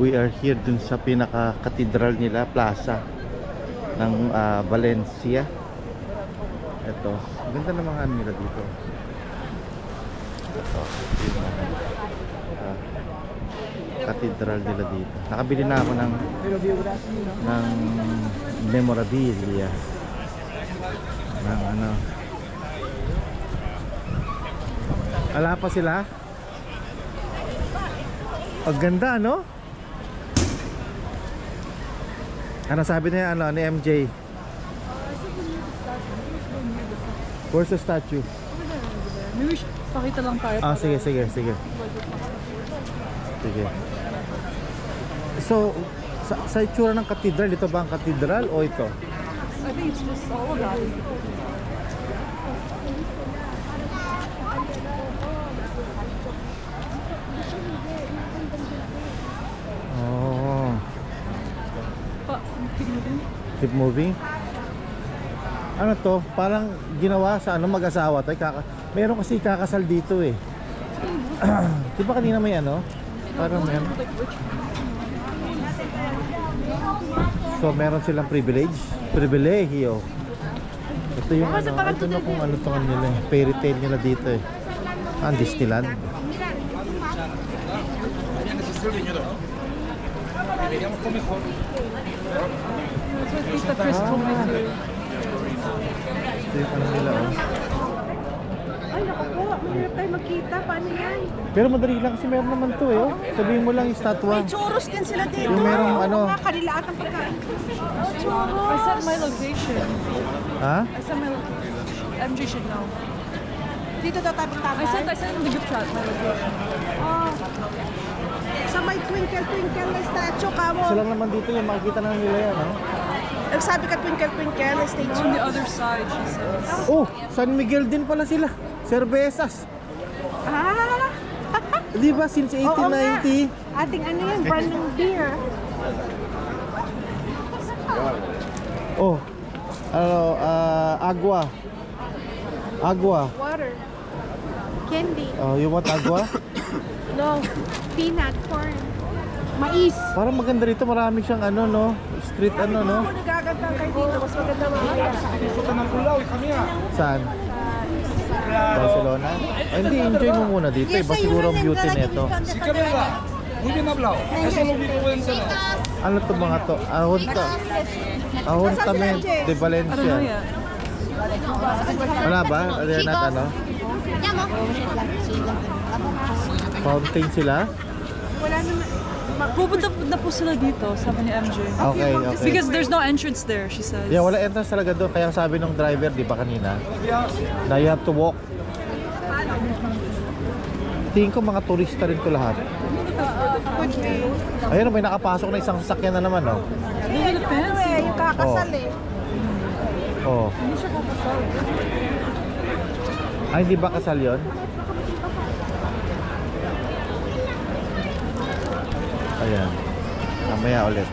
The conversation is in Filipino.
We are here dun sa pinaka-katedral nila, plaza ng Valencia. Ito, ganda ng mga ano nila dito. Ito, katedral nila dito. Nakabili na ako ng memorabilia ng ano. Ala pa sila? Ang ganda, no? Ano sabi niya ni MJ? Where's the statue? Maybe pakita lang tayo. Sige. So, sa itsura ng katedral, ito ba ang katedral o ito? I think it's just all of that. Oh. Keep moving. Keep moving. Ano to? Parang ginawa sa mag-asawa to. Meron kasi kakasal dito eh. Di ba kanina may ano? Parang meron. So meron silang privilegio. Ito yung ano, ito na kung ano to nila, fairy tale nila dito eh. Ang Disneyland. Tita Chris told me to. Ito yung ano nila oh. Ay, naku po. Mahirap tayo magkita. Paano yan? Pero madali lang kasi meron naman to eh oh. Sabihin mo lang yung statwa. May churros din sila dito. Yung merong ano. Mga kanila at ang pagkain. I set my location. Ha? I set my location. MJ should know. Dito daw tayo I sent in the group chat my location. Oh. Sa may twinkle na statue ka mo. Isa lang naman dito yung makikita na nila yan oh. Nagsabi ka twinkle na On statue. the other side, she says. Oh, San Miguel din pala sila. Cervezas. Ah! Di ba since 1890? Ating ano yan, brand ng beer. Oh. Agua. Water. Candy. Oh, you want agua? No. Peanut corn. Mais. Parang maganda rito, marami siyang ano no, street ano no. Ako nagagandang kayo dito. Mas maganda mamaya sa akin. Saan? Barcelona? Ay, hindi, enjoy mo muna dito. Iba siguro ang beauty nito. Muy bien hablado. Eso es lo único que pueden tener. Ano to mga to? Ahuntamento de I don't know Valencia. yet. Wala ba? Arenat ano? Fountain sila? Wala naman. Pupunta na po sila dito, sabi ni MJ. Okay. Because there's no entrance there, she says. Yeah, wala entrance talaga doon. Kaya sabi ng driver, di ba kanina, na you have to walk. Tingin ko mga turista rin to lahat. Ayun, may nakapasok na isang sasakyan na naman, oh. Look at the fancy. Yung kakasal Oh. Hindi siya kakasal. Ay, hindi ba kasal yun? Ayan. Mamaya ulit.